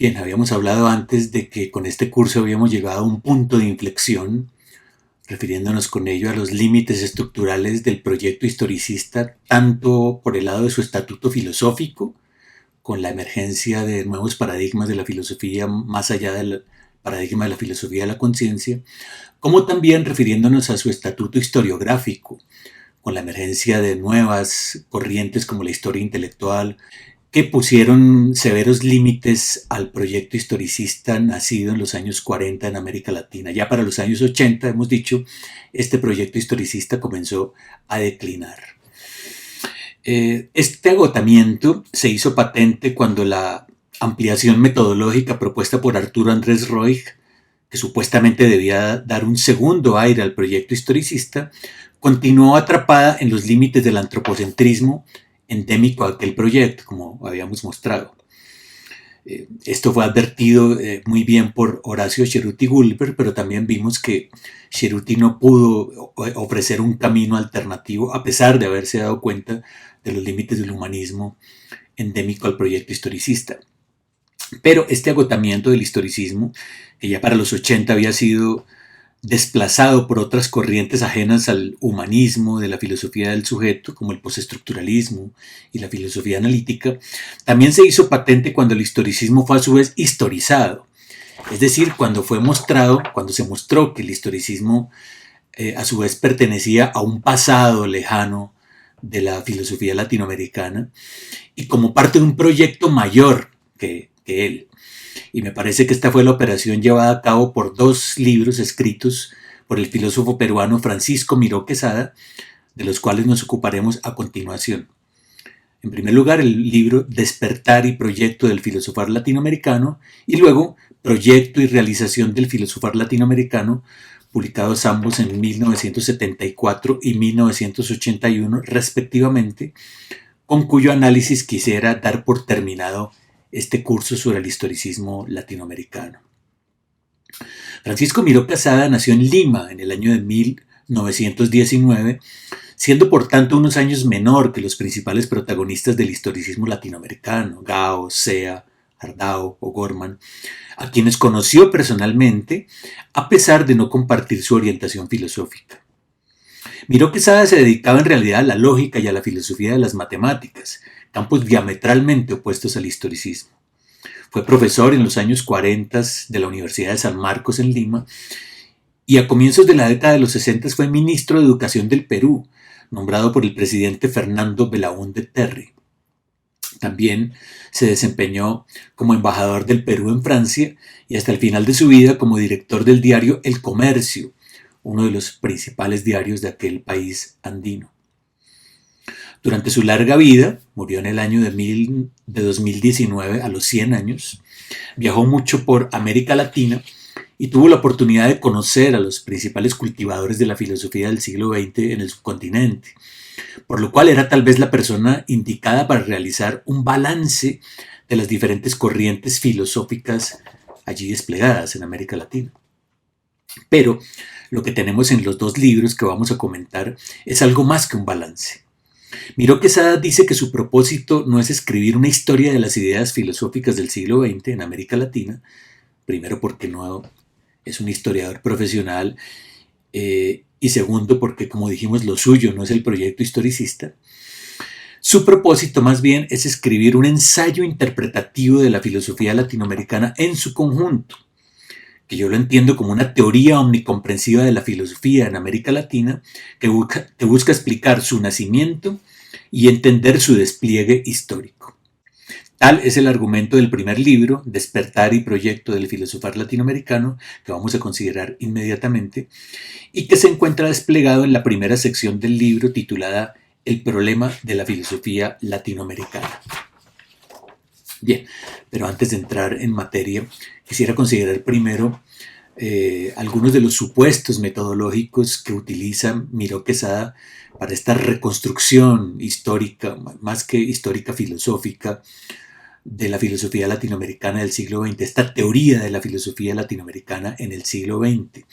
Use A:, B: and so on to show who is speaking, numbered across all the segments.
A: Bien, habíamos hablado antes de que con este curso habíamos llegado a un punto de inflexión, refiriéndonos con ello a los límites estructurales del proyecto historicista, tanto por el lado de su estatuto filosófico, con la emergencia de nuevos paradigmas de la filosofía más allá del paradigma de la filosofía de la conciencia, como también refiriéndonos a su estatuto historiográfico, con la emergencia de nuevas corrientes como la historia intelectual, que pusieron severos límites al proyecto historicista nacido en los años 40 en América Latina. Ya para los años 80, hemos dicho, este proyecto historicista comenzó a declinar. Este agotamiento se hizo patente cuando la ampliación metodológica propuesta por Arturo Andrés Roig, que supuestamente debía dar un segundo aire al proyecto historicista, continuó atrapada en los límites del antropocentrismo endémico a aquel proyecto, como habíamos mostrado. Esto fue advertido muy bien por Horacio Ceruti Gulber, pero también vimos que Ceruti no pudo ofrecer un camino alternativo a pesar de haberse dado cuenta de los límites del humanismo endémico al proyecto historicista. Pero este agotamiento del historicismo, que ya para los 80 había sido desplazado por otras corrientes ajenas al humanismo de la filosofía del sujeto, como el postestructuralismo y la filosofía analítica, también se hizo patente cuando el historicismo fue a su vez historizado. Es decir, cuando se mostró que el historicismo a su vez pertenecía a un pasado lejano de la filosofía latinoamericana y como parte de un proyecto mayor que él. Y me parece que esta fue la operación llevada a cabo por dos libros escritos por el filósofo peruano Francisco Miró Quesada, de los cuales nos ocuparemos a continuación. En primer lugar, el libro Despertar y Proyecto del Filosofar Latinoamericano, y luego Proyecto y Realización del Filosofar Latinoamericano, publicados ambos en 1974 y 1981 respectivamente, con cuyo análisis quisiera dar por terminado este curso sobre el historicismo latinoamericano. Francisco Miró Quesada nació en Lima en el año de 1919, siendo por tanto unos años menor que los principales protagonistas del historicismo latinoamericano, Gao, Sea, Ardao o Gorman, a quienes conoció personalmente a pesar de no compartir su orientación filosófica. Miró Quesada se dedicaba en realidad a la lógica y a la filosofía de las matemáticas, campos diametralmente opuestos al historicismo. Fue profesor en los años 40 de la Universidad de San Marcos en Lima y a comienzos de la década de los 60 fue ministro de Educación del Perú, nombrado por el presidente Fernando Belaúnde Terry. También se desempeñó como embajador del Perú en Francia y hasta el final de su vida como director del diario El Comercio, uno de los principales diarios de aquel país andino. Durante su larga vida, murió en el año de 2019 a los 100 años, viajó mucho por América Latina y tuvo la oportunidad de conocer a los principales cultivadores de la filosofía del siglo XX en el subcontinente, por lo cual era tal vez la persona indicada para realizar un balance de las diferentes corrientes filosóficas allí desplegadas en América Latina. Pero lo que tenemos en los dos libros que vamos a comentar es algo más que un balance. Miró Quesada dice que su propósito no es escribir una historia de las ideas filosóficas del siglo XX en América Latina, primero porque no es un historiador profesional y segundo porque, como dijimos, lo suyo no es el proyecto historicista. Su propósito más bien es escribir un ensayo interpretativo de la filosofía latinoamericana en su conjunto, que yo lo entiendo como una teoría omnicomprensiva de la filosofía en América Latina que busca explicar su nacimiento y entender su despliegue histórico. Tal es el argumento del primer libro, Despertar y Proyecto del Filosofar Latinoamericano, que vamos a considerar inmediatamente, y que se encuentra desplegado en la primera sección del libro titulada El problema de la filosofía latinoamericana. Bien, pero antes de entrar en materia, quisiera considerar primero algunos de los supuestos metodológicos que utiliza Miró Quesada para esta reconstrucción histórica, más que histórica filosófica, de la filosofía latinoamericana del siglo XX, esta teoría de la filosofía latinoamericana en el siglo XX.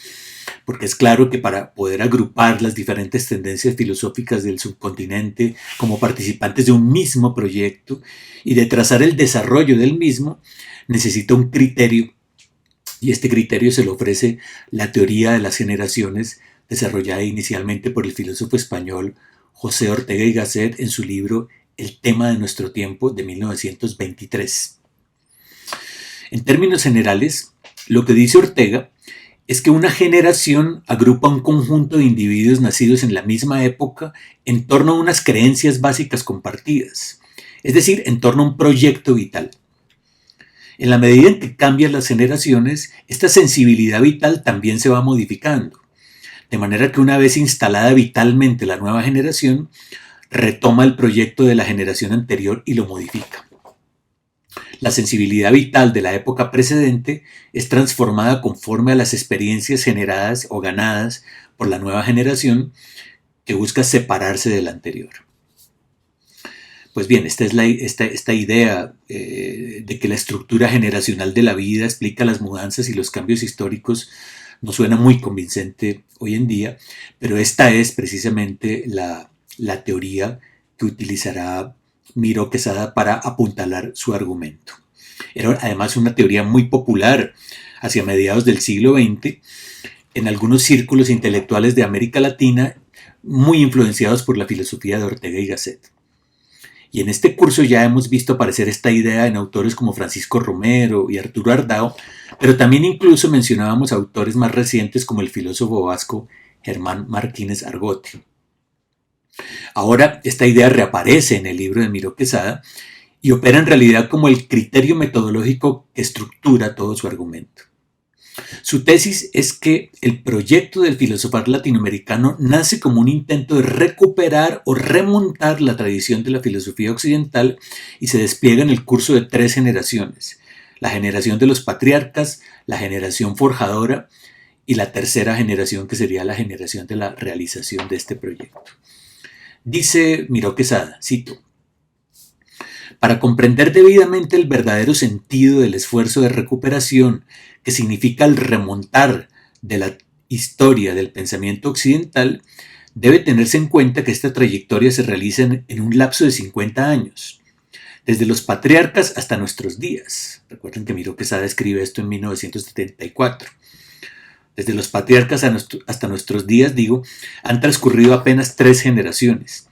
A: porque es claro que para poder agrupar las diferentes tendencias filosóficas del subcontinente como participantes de un mismo proyecto y de trazar el desarrollo del mismo, necesita un criterio, y este criterio se lo ofrece la teoría de las generaciones, desarrollada inicialmente por el filósofo español José Ortega y Gasset en su libro El tema de nuestro tiempo de 1923. En términos generales, lo que dice Ortega es que una generación agrupa un conjunto de individuos nacidos en la misma época en torno a unas creencias básicas compartidas, es decir, en torno a un proyecto vital. En la medida en que cambian las generaciones, esta sensibilidad vital también se va modificando, de manera que una vez instalada vitalmente la nueva generación, retoma el proyecto de la generación anterior y lo modifica. La sensibilidad vital de la época precedente es transformada conforme a las experiencias generadas o ganadas por la nueva generación que busca separarse de la anterior. Pues bien, esta idea de que la estructura generacional de la vida explica las mudanzas y los cambios históricos no suena muy convincente hoy en día, pero esta es precisamente la teoría que utilizará Miró Quesada para apuntalar su argumento. Era además una teoría muy popular hacia mediados del siglo XX en algunos círculos intelectuales de América Latina, muy influenciados por la filosofía de Ortega y Gasset. Y en este curso ya hemos visto aparecer esta idea en autores como Francisco Romero y Arturo Ardao, pero también incluso mencionábamos autores más recientes como el filósofo vasco Germán Martínez Argote. Ahora esta idea reaparece en el libro de Miró Quesada y opera en realidad como el criterio metodológico que estructura todo su argumento. Su tesis es que el proyecto del filosofar latinoamericano nace como un intento de recuperar o remontar la tradición de la filosofía occidental y se despliega en el curso de 3 generaciones: la generación de los patriarcas, la generación forjadora y la tercera generación, que sería la generación de la realización de este proyecto. Dice Miró Quesada, cito: para comprender debidamente el verdadero sentido del esfuerzo de recuperación que significa el remontar de la historia del pensamiento occidental, debe tenerse en cuenta que esta trayectoria se realiza en un lapso de 50 años, desde los patriarcas hasta nuestros días. Recuerden que Miró Quesada escribe esto en 1974. Desde los patriarcas hasta nuestros días, han transcurrido apenas 3 generaciones.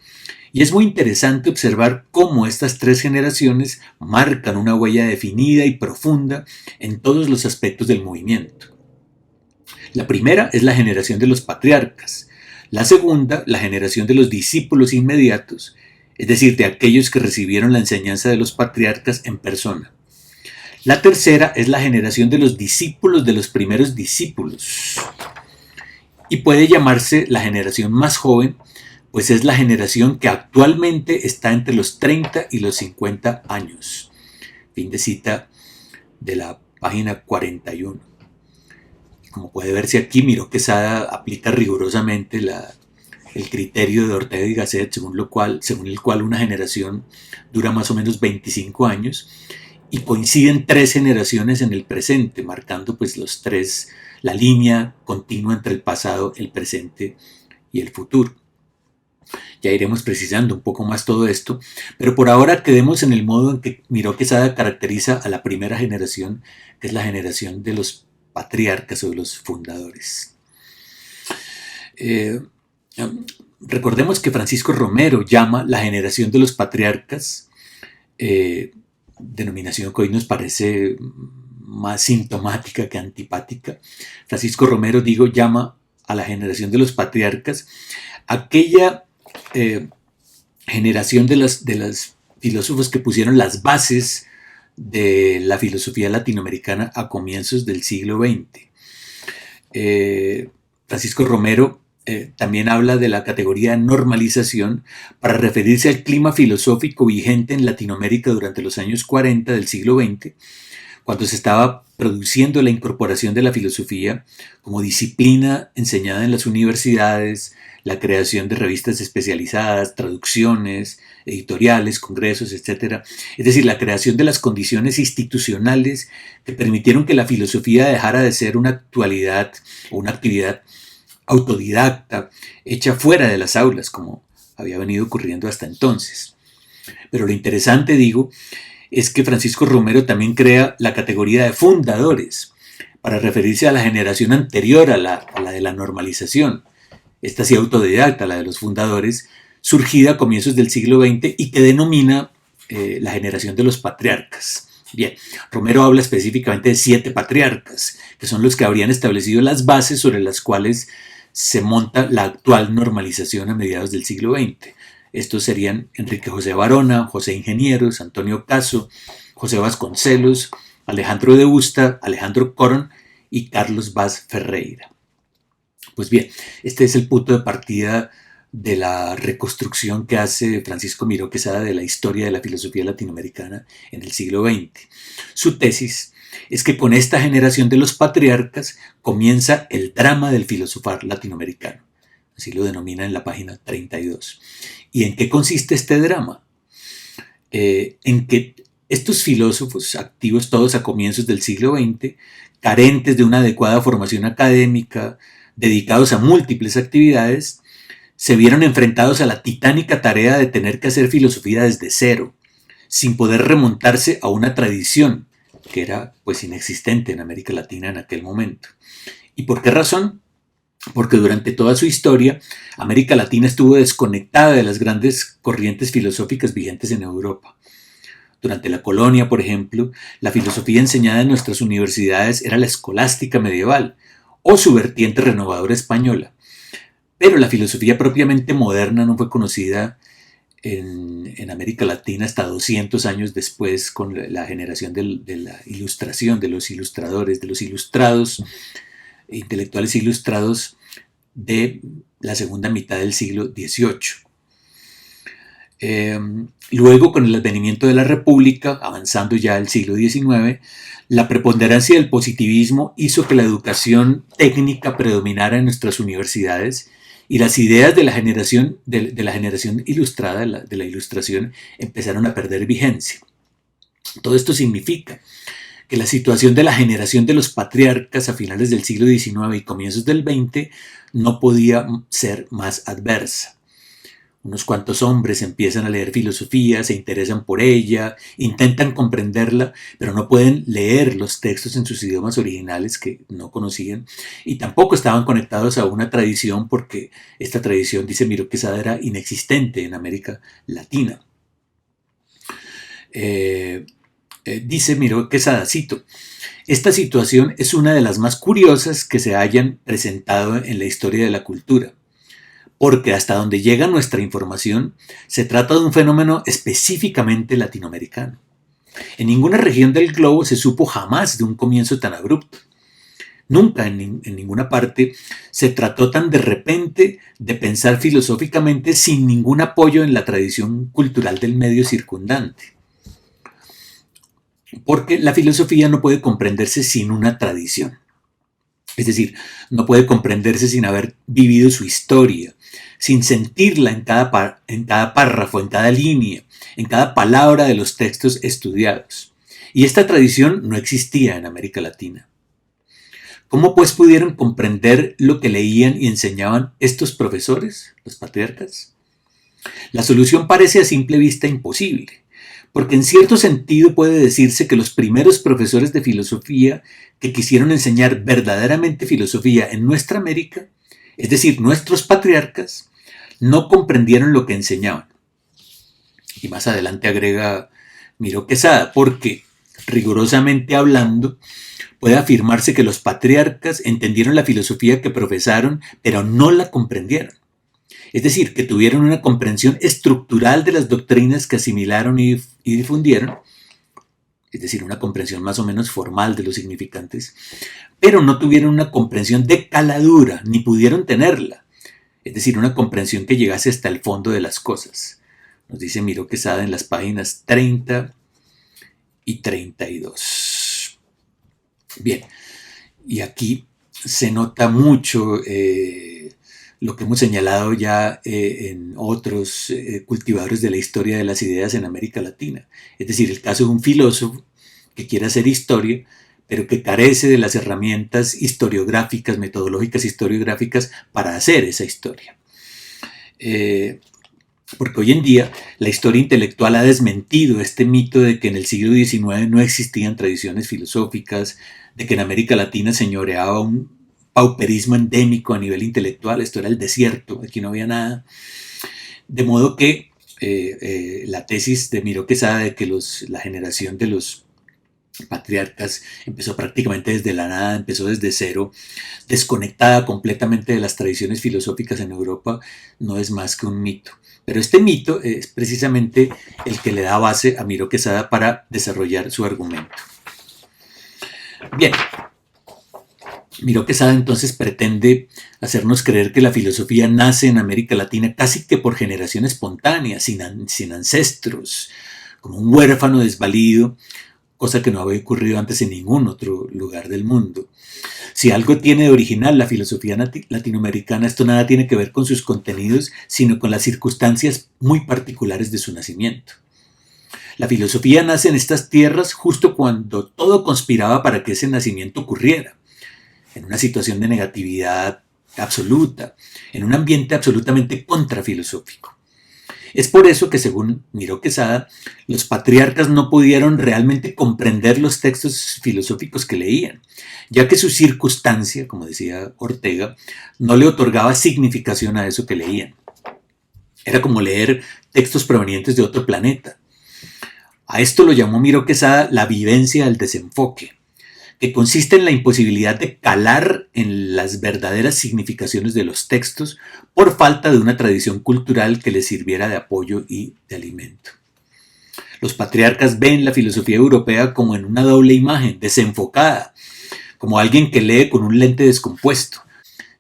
A: Y es muy interesante observar cómo estas 3 generaciones marcan una huella definida y profunda en todos los aspectos del movimiento. La primera es la generación de los patriarcas. La segunda, la generación de los discípulos inmediatos, es decir, de aquellos que recibieron la enseñanza de los patriarcas en persona. La tercera es la generación de los discípulos de los primeros discípulos. Y puede llamarse la generación más joven, pues es la generación que actualmente está entre los 30 y los 50 años. Fin de cita de la página 41. Como puede verse aquí, Miró Quesada aplica rigurosamente el criterio de Ortega y Gasset, según el cual una generación dura más o menos 25 años, y coinciden 3 generaciones en el presente, marcando pues la línea continua entre el pasado, el presente y el futuro. Ya iremos precisando un poco más todo esto, pero por ahora quedemos en el modo en que Miró Quesada caracteriza a la primera generación, que es la generación de los patriarcas o de los fundadores. Recordemos que Francisco Romero llama la generación de los patriarcas, denominación que hoy nos parece más sintomática que antipática. Francisco Romero, llama a la generación de los patriarcas aquella generación de los filósofos que pusieron las bases de la filosofía latinoamericana a comienzos del siglo XX. Francisco Romero también habla de la categoría de normalización para referirse al clima filosófico vigente en Latinoamérica durante los años 40 del siglo XX, cuando se estaba produciendo la incorporación de la filosofía como disciplina enseñada en las universidades, la creación de revistas especializadas, traducciones, editoriales, congresos, etc. Es decir, la creación de las condiciones institucionales que permitieron que la filosofía dejara de ser una actualidad o una actividad autodidacta, hecha fuera de las aulas, como había venido ocurriendo hasta entonces. Pero lo interesante, digo, es que Francisco Romero también crea la categoría de fundadores para referirse a la generación anterior a la de la normalización. Esta sí autodidacta, la de los fundadores, surgida a comienzos del siglo XX y que denomina la generación de los patriarcas. Bien, Romero habla específicamente de 7 patriarcas, que son los que habrían establecido las bases sobre las cuales se monta la actual normalización a mediados del siglo XX. Estos serían Enrique José Barona, José Ingenieros, Antonio Caso, José Vasconcelos, Alejandro de Busta, Alejandro Coron y Carlos Vaz Ferreira. Pues bien, este es el punto de partida de la reconstrucción que hace Francisco Miró Quesada de la historia de la filosofía latinoamericana en el siglo XX. Su tesis es que con esta generación de los patriarcas comienza el drama del filosofar latinoamericano. Así lo denomina en la página 32. ¿Y en qué consiste este drama? En que estos filósofos, activos todos a comienzos del siglo XX, carentes de una adecuada formación académica, dedicados a múltiples actividades, se vieron enfrentados a la titánica tarea de tener que hacer filosofía desde cero, sin poder remontarse a una tradición que era pues inexistente en América Latina en aquel momento. ¿Y por qué razón? Porque durante toda su historia, América Latina estuvo desconectada de las grandes corrientes filosóficas vigentes en Europa. Durante la colonia, por ejemplo, la filosofía enseñada en nuestras universidades era la escolástica medieval o su vertiente renovadora española. Pero la filosofía propiamente moderna no fue conocida en América Latina hasta 200 años después, con la generación de la ilustración, de los ilustradores, de los ilustrados, intelectuales ilustrados de la segunda mitad del siglo XVIII. Luego, con el advenimiento de la República, avanzando ya al siglo XIX, la preponderancia del positivismo hizo que la educación técnica predominara en nuestras universidades y las ideas de la generación ilustrada, de la ilustración, empezaron a perder vigencia. Todo esto significa que la situación de la generación de los patriarcas a finales del siglo XIX y comienzos del XX no podía ser más adversa. Unos cuantos hombres empiezan a leer filosofía, se interesan por ella, intentan comprenderla, pero no pueden leer los textos en sus idiomas originales que no conocían y tampoco estaban conectados a una tradición porque esta tradición, dice Miró Quesada, era inexistente en América Latina. Dice Miró Quesada, cito, esta situación es una de las más curiosas que se hayan presentado en la historia de la cultura. Porque hasta donde llega nuestra información, se trata de un fenómeno específicamente latinoamericano. En ninguna región del globo se supo jamás de un comienzo tan abrupto. Nunca en ninguna parte se trató tan de repente de pensar filosóficamente sin ningún apoyo en la tradición cultural del medio circundante. Porque la filosofía no puede comprenderse sin una tradición. Es decir, no puede comprenderse sin haber vivido su historia, sin sentirla en cada párrafo, en cada línea, en cada palabra de los textos estudiados. Y esta tradición no existía en América Latina. ¿Cómo pues pudieron comprender lo que leían y enseñaban estos profesores, los patriarcas? La solución parece a simple vista imposible, porque en cierto sentido puede decirse que los primeros profesores de filosofía que quisieron enseñar verdaderamente filosofía en nuestra América, es decir, nuestros patriarcas, no comprendieron lo que enseñaban. Y más adelante agrega Miró Quesada, porque rigurosamente hablando, puede afirmarse que los patriarcas entendieron la filosofía que profesaron, pero no la comprendieron. Es decir, que tuvieron una comprensión estructural de las doctrinas que asimilaron y difundieron, es decir, una comprensión más o menos formal de los significantes, pero no tuvieron una comprensión de caladura, ni pudieron tenerla, es decir, una comprensión que llegase hasta el fondo de las cosas. Nos dice Miró Quesada en las páginas 30 y 32. Bien, y aquí se nota mucho lo que hemos señalado ya en otros cultivadores de la historia de las ideas en América Latina. Es decir, el caso de un filósofo que quiere hacer historia, pero que carece de las herramientas historiográficas, metodológicas historiográficas para hacer esa historia. Porque hoy en día la historia intelectual ha desmentido este mito de que en el siglo XIX no existían tradiciones filosóficas, de que en América Latina señoreaba un pauperismo endémico a nivel intelectual, esto era el desierto, aquí no había nada. De modo que la tesis de Miró Quesada de que la generación de los patriarcas empezó prácticamente desde la nada, empezó desde cero, desconectada completamente de las tradiciones filosóficas en Europa, no es más que un mito. Pero este mito es precisamente el que le da base a Miró Quesada para desarrollar su argumento. Bien, Miró Quesada entonces pretende hacernos creer que la filosofía nace en América Latina casi que por generación espontánea, sin ancestros, como un huérfano desvalido, cosa que no había ocurrido antes en ningún otro lugar del mundo. Si algo tiene de original la filosofía latinoamericana, esto nada tiene que ver con sus contenidos, sino con las circunstancias muy particulares de su nacimiento. La filosofía nace en estas tierras justo cuando todo conspiraba para que ese nacimiento ocurriera, en una situación de negatividad absoluta, en un ambiente absolutamente contrafilosófico. Es por eso que, según Miró Quesada, los patriarcas no pudieron realmente comprender los textos filosóficos que leían, ya que su circunstancia, como decía Ortega, no le otorgaba significación a eso que leían. Era como leer textos provenientes de otro planeta. A esto lo llamó Miró Quesada la vivencia del desenfoque, que consiste en la imposibilidad de calar en las verdaderas significaciones de los textos por falta de una tradición cultural que les sirviera de apoyo y de alimento. Los patriarcas ven la filosofía europea como en una doble imagen, desenfocada, como alguien que lee con un lente descompuesto.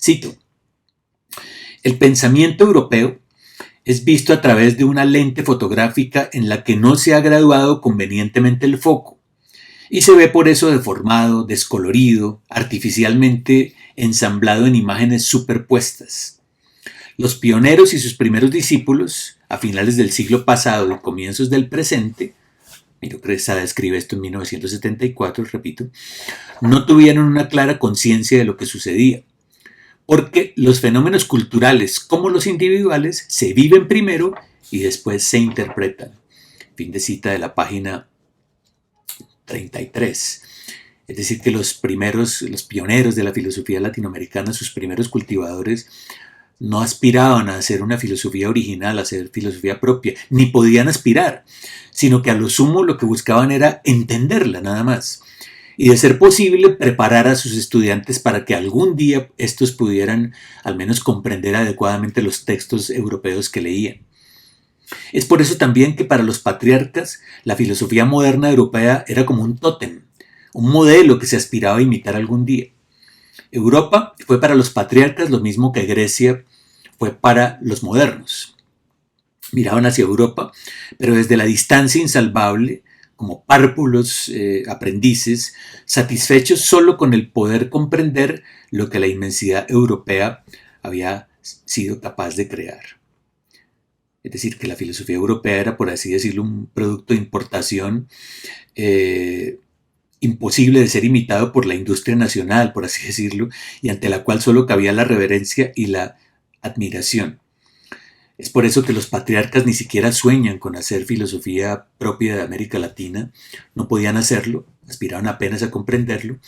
A: Cito: el pensamiento europeo es visto a través de una lente fotográfica en la que no se ha graduado convenientemente el foco, y se ve por eso deformado, descolorido, artificialmente ensamblado en imágenes superpuestas. Los pioneros y sus primeros discípulos, a finales del siglo pasado y comienzos del presente, Miró Quesada escribe esto en 1974, repito, no tuvieron una clara conciencia de lo que sucedía, porque los fenómenos culturales como los individuales se viven primero y después se interpretan. Fin de cita de la página 33. Es decir, que los pioneros de la filosofía latinoamericana, sus primeros cultivadores, no aspiraban a hacer una filosofía original, a hacer filosofía propia, ni podían aspirar, sino que a lo sumo lo que buscaban era entenderla nada más, y de ser posible preparar a sus estudiantes para que algún día estos pudieran al menos comprender adecuadamente los textos europeos que leían. Es por eso también que para los patriarcas la filosofía moderna europea era como un tótem, un modelo que se aspiraba a imitar algún día. Europa fue para los patriarcas lo mismo que Grecia fue para los modernos. Miraban hacia Europa, pero desde la distancia insalvable, como párvulos aprendices, satisfechos solo con el poder comprender lo que la inmensidad europea había sido capaz de crear. Es decir, que la filosofía europea era, por así decirlo, un producto de importación imposible de ser imitado por la industria nacional, por así decirlo, y ante la cual solo cabía la reverencia y la admiración. Es por eso que los patriarcas ni siquiera sueñan con hacer filosofía propia de América Latina, no podían hacerlo, aspiraban apenas a comprenderlo,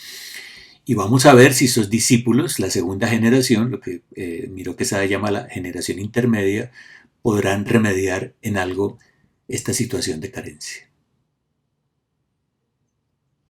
A: y vamos a ver si sus discípulos, la segunda generación, lo que Miró Quesada llama la generación intermedia, podrán remediar en algo esta situación de carencia.